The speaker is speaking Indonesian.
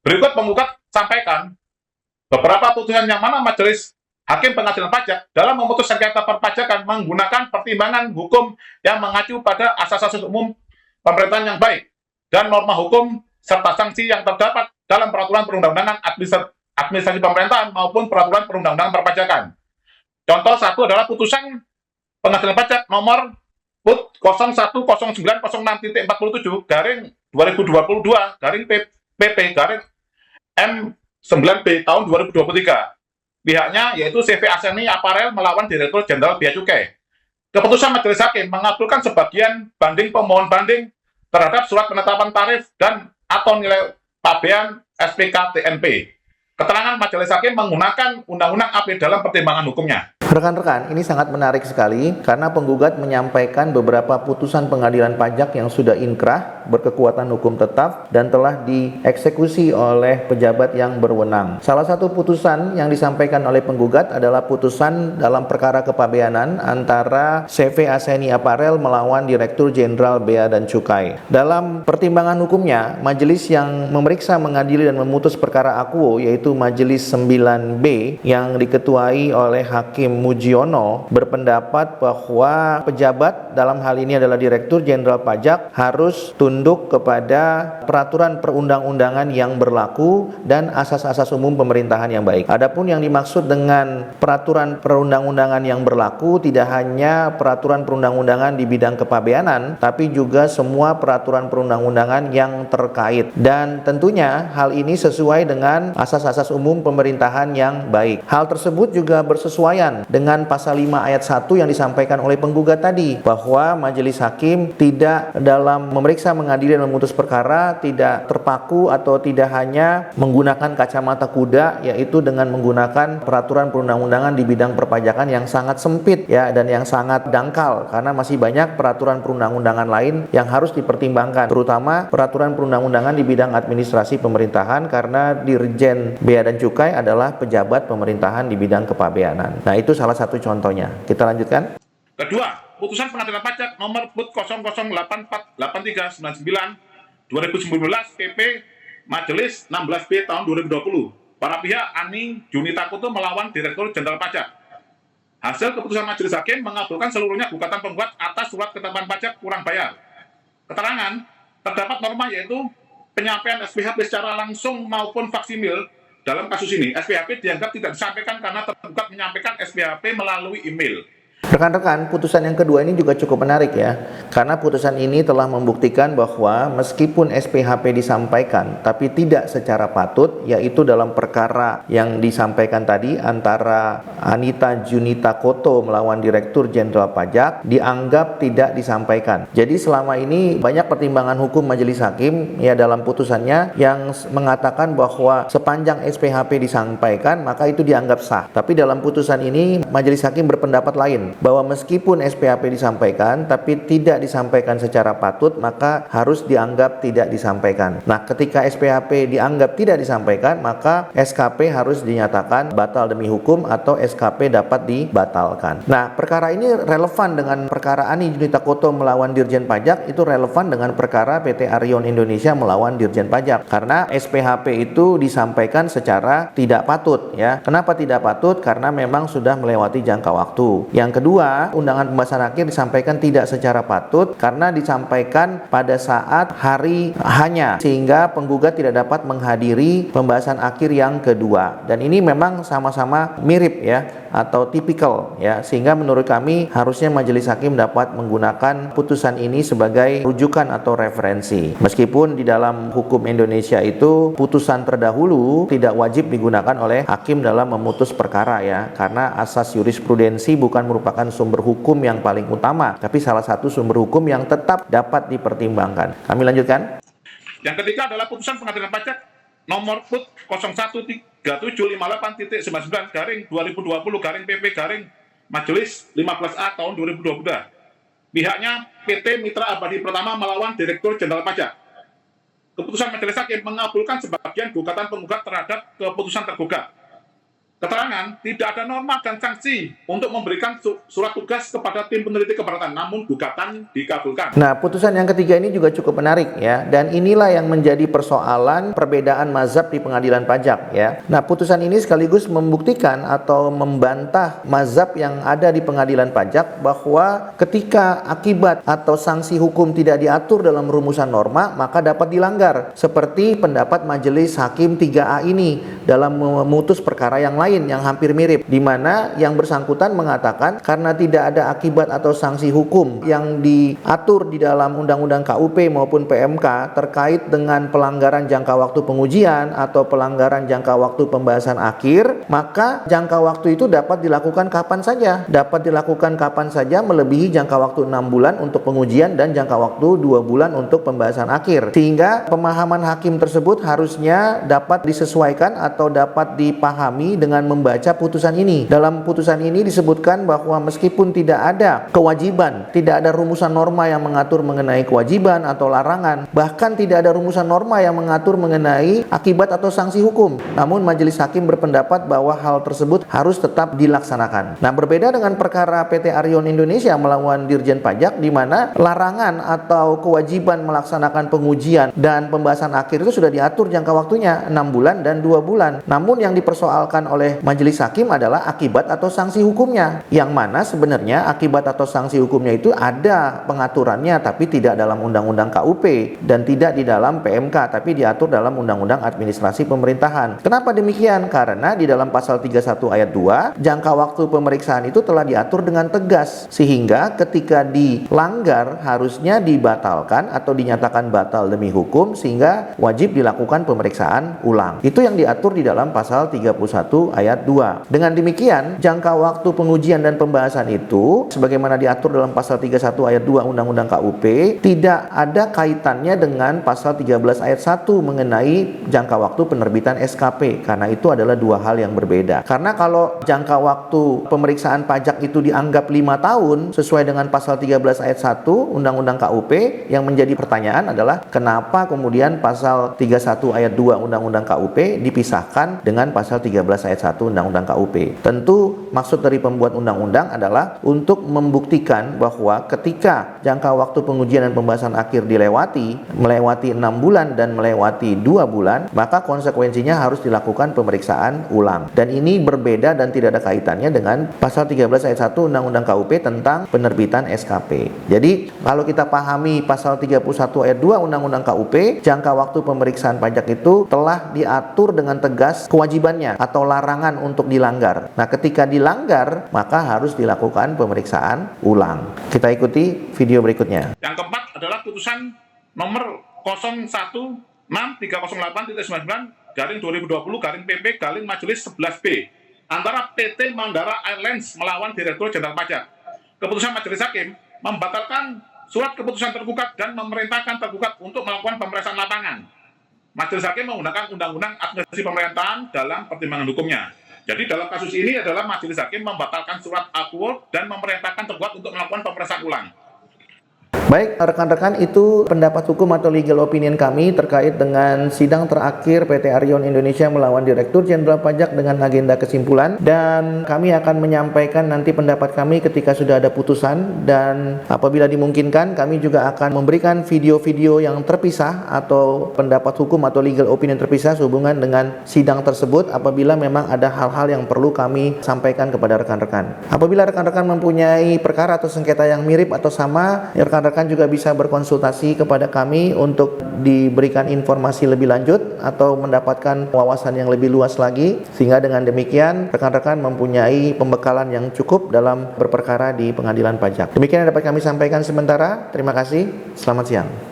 Berikut penggugat sampaikan beberapa putusan yang mana Majelis Hakim Pengadilan Pajak dalam memutus sengketa perpajakan menggunakan pertimbangan hukum yang mengacu pada asas-asas umum pemerintahan yang baik dan norma hukum serta sanksi yang terdapat dalam peraturan perundang-undangan administrasi pemerintahan maupun peraturan perundang-undangan perpajakan. Contoh satu adalah putusan Pengadilan Pajak nomor PUT 010906.47 garing 2022 garing PP garing M9B tahun 2023. Pihaknya yaitu CV Aseni Aparel melawan Direktur Jenderal Bea Cukai. Keputusan Majelis Hakim mengabulkan sebagian banding pemohon banding terhadap surat penetapan tarif dan atau nilai pabean SPK TNP. Keterangan Majelis Hakim menggunakan Undang-Undang AP dalam pertimbangan hukumnya. Rekan-rekan, ini sangat menarik sekali karena penggugat menyampaikan beberapa putusan pengadilan pajak yang sudah inkrah, berkekuatan hukum tetap, dan telah dieksekusi oleh pejabat yang berwenang. Salah satu putusan yang disampaikan oleh penggugat adalah putusan dalam perkara kepabeanan antara CV Aseni Aparel melawan Direktur Jenderal Bea dan Cukai. Dalam pertimbangan hukumnya, majelis yang memeriksa, mengadili, dan memutus perkara akuo, yaitu Majelis 9B yang diketuai oleh Hakim Mujiono, berpendapat bahwa pejabat dalam hal ini adalah Direktur Jenderal Pajak harus tunduk kepada peraturan perundang-undangan yang berlaku dan asas-asas umum pemerintahan yang baik. Adapun yang dimaksud dengan peraturan perundang-undangan yang berlaku tidak hanya peraturan perundang-undangan di bidang kepabeanan, tapi juga semua peraturan perundang-undangan yang terkait. Dan tentunya hal ini sesuai dengan asas-asas umum pemerintahan yang baik. Hal tersebut juga bersesuaian dengan pasal 5 ayat 1 yang disampaikan oleh penggugat tadi, bahwa majelis hakim tidak dalam memeriksa, mengadili, dan memutus perkara tidak terpaku atau tidak hanya menggunakan kacamata kuda, yaitu dengan menggunakan peraturan perundang-undangan di bidang perpajakan yang sangat sempit ya, dan yang sangat dangkal, karena masih banyak peraturan perundang-undangan lain yang harus dipertimbangkan, terutama peraturan perundang-undangan di bidang administrasi pemerintahan, karena Dirjen Bea dan Cukai adalah pejabat pemerintahan di bidang kepabeanan. Nah, itu salah satu contohnya. Kita lanjutkan. Kedua, putusan Pengadilan Pajak nomor PUT 008499/2019 PP Majelis 16B tahun 2020. Para pihak Ani Junita Kutu melawan Direktur Jenderal Pajak. Hasil keputusan Majelis Hakim mengabulkan seluruhnya gugatan penggugat atas surat ketetapan pajak kurang bayar. Keterangan, terdapat norma yaitu penyampaian SPHP secara langsung maupun faksimil. Dalam kasus ini, SPHP dianggap tidak disampaikan karena tergugat menyampaikan SPHP melalui email. Rekan-rekan, putusan yang kedua ini juga cukup menarik ya, karena putusan ini telah membuktikan bahwa meskipun SPHP disampaikan tapi tidak secara patut, yaitu dalam perkara yang disampaikan tadi antara Anita Junita Koto melawan Direktur Jenderal Pajak, dianggap tidak disampaikan. Jadi selama ini banyak pertimbangan hukum majelis hakim ya dalam putusannya yang mengatakan bahwa sepanjang SPHP disampaikan maka itu dianggap sah. Tapi dalam putusan ini majelis hakim berpendapat lain, bahwa meskipun SPHP disampaikan tapi tidak disampaikan secara patut, maka harus dianggap tidak disampaikan. Nah, ketika SPHP dianggap tidak disampaikan, maka SKP harus dinyatakan batal demi hukum atau SKP dapat dibatalkan. Nah, perkara ini relevan dengan perkara Ani Junita Koto melawan Dirjen Pajak, itu relevan dengan perkara PT Arion Indonesia melawan Dirjen Pajak, karena SPHP itu disampaikan secara tidak patut ya. Kenapa tidak patut? Karena memang sudah melewati jangka waktu. Yang kedua, undangan pembahasan akhir disampaikan tidak secara patut karena disampaikan pada saat hari hanya, sehingga penggugat tidak dapat menghadiri pembahasan akhir yang kedua. Dan ini memang sama-sama mirip ya, atau tipikal ya, sehingga menurut kami harusnya majelis hakim dapat menggunakan putusan ini sebagai rujukan atau referensi. Meskipun di dalam hukum Indonesia itu putusan terdahulu tidak wajib digunakan oleh hakim dalam memutus perkara ya, karena asas jurisprudensi bukan merupakan sumber hukum yang paling utama, tapi salah satu sumber hukum yang tetap dapat dipertimbangkan. Kami lanjutkan. Yang ketiga adalah putusan Pengadilan Pajak nomor PUT 013758.99 garing 2020 garing PP garing Majelis 15A tahun 2022. Pihaknya PT Mitra Abadi Pertama melawan Direktur Jenderal Pajak. Keputusan Majelis Hakim mengabulkan sebagian gugatan penggugat terhadap keputusan tergugat. keterangan, tidak ada norma dan sanksi untuk memberikan surat tugas kepada tim peneliti keberatan, namun gugatan dikabulkan. Nah, putusan yang ketiga ini juga cukup menarik ya, dan inilah yang menjadi persoalan perbedaan mazhab di pengadilan pajak ya. Nah, putusan ini sekaligus membuktikan atau membantah mazhab yang ada di pengadilan pajak bahwa ketika akibat atau sanksi hukum tidak diatur dalam rumusan norma, maka dapat dilanggar. Seperti pendapat Majelis Hakim 3A ini dalam memutus perkara yang lain yang hampir mirip, di mana yang bersangkutan mengatakan karena tidak ada akibat atau sanksi hukum yang diatur di dalam Undang-Undang KUP maupun PMK terkait dengan pelanggaran jangka waktu pengujian atau pelanggaran jangka waktu pembahasan akhir, maka jangka waktu itu dapat dilakukan kapan saja. Dapat dilakukan kapan saja melebihi jangka waktu 6 bulan untuk pengujian dan jangka waktu 2 bulan untuk pembahasan akhir. Sehingga pemahaman hakim tersebut harusnya dapat disesuaikan atau dapat dipahami dengan membaca putusan ini. Dalam putusan ini disebutkan bahwa meskipun tidak ada kewajiban, tidak ada rumusan norma yang mengatur mengenai kewajiban atau larangan, bahkan tidak ada rumusan norma yang mengatur mengenai akibat atau sanksi hukum, namun majelis hakim berpendapat bahwa hal tersebut harus tetap dilaksanakan. Nah, berbeda dengan perkara PT Arion Indonesia melawan Dirjen Pajak, di mana larangan atau kewajiban melaksanakan pengujian dan pembahasan akhir itu sudah diatur jangka waktunya 6 bulan dan 2 bulan. Namun yang dipersoalkan oleh majelis hakim adalah akibat atau sanksi hukumnya, yang mana sebenarnya akibat atau sanksi hukumnya itu ada pengaturannya tapi tidak dalam Undang-Undang KUP dan tidak di dalam PMK tapi diatur dalam Undang-Undang Administrasi Pemerintahan. Kenapa demikian? Karena di dalam pasal 31 ayat 2 jangka waktu pemeriksaan itu telah diatur dengan tegas, sehingga ketika dilanggar harusnya dibatalkan atau dinyatakan batal demi hukum, sehingga wajib dilakukan pemeriksaan ulang. Itu yang diatur di dalam pasal 31 ayat 2. Dengan demikian, jangka waktu pengujian dan pembahasan itu sebagaimana diatur dalam pasal 31 ayat 2 Undang-Undang KUP tidak ada kaitannya dengan pasal 13 ayat 1 mengenai jangka waktu penerbitan SKP, karena itu adalah dua hal yang berbeda. Karena kalau jangka waktu pemeriksaan pajak itu dianggap 5 tahun sesuai dengan pasal 13 ayat 1 Undang-Undang KUP, yang menjadi pertanyaan adalah kenapa kemudian pasal 31 ayat 2 Undang-Undang KUP dipisahkan dengan pasal 13 ayat 1 Undang-Undang KUP. Tentu maksud dari pembuat undang-undang adalah untuk membuktikan bahwa ketika jangka waktu pengujian dan pembahasan akhir melewati 6 bulan dan melewati 2 bulan, maka konsekuensinya harus dilakukan pemeriksaan ulang. Dan ini berbeda dan tidak ada kaitannya dengan pasal 13 ayat 1 Undang-Undang KUP tentang penerbitan SKP. Jadi kalau kita pahami pasal 31 ayat 2 Undang-Undang KUP, jangka waktu pemeriksaan pajak itu telah diatur dengan tegas kewajibannya atau larangan untuk dilanggar. Nah, ketika dilanggar maka harus dilakukan pemeriksaan ulang. Kita ikuti video berikutnya. Yang keempat adalah putusan nomor 016308.19/2020 Majelis 11B antara PT Mandara Airlines melawan Direktur Jenderal Pajak. Keputusan majelis hakim membatalkan surat keputusan tergugat dan memerintahkan tergugat untuk melakukan pemeriksaan lapangan. Majelis hakim menggunakan Undang-Undang Administrasi Pemerintahan dalam pertimbangan hukumnya. Jadi dalam kasus ini adalah majelis hakim membatalkan surat award dan memerintahkan tergugat untuk melakukan pemeriksaan ulang. Baik, rekan-rekan, itu pendapat hukum atau legal opinion kami terkait dengan sidang terakhir PT Arion Indonesia melawan Direktur Jenderal Pajak dengan agenda kesimpulan, dan kami akan menyampaikan nanti pendapat kami ketika sudah ada putusan, dan apabila dimungkinkan kami juga akan memberikan video-video yang terpisah atau pendapat hukum atau legal opinion terpisah sehubungan dengan sidang tersebut apabila memang ada hal-hal yang perlu kami sampaikan kepada rekan-rekan. Apabila rekan-rekan mempunyai perkara atau sengketa yang mirip atau sama, rekan-rekan juga bisa berkonsultasi kepada kami untuk diberikan informasi lebih lanjut atau mendapatkan wawasan yang lebih luas lagi, sehingga dengan demikian rekan-rekan mempunyai pembekalan yang cukup dalam berperkara di pengadilan pajak. Demikian yang dapat kami sampaikan sementara. Terima kasih. Selamat siang.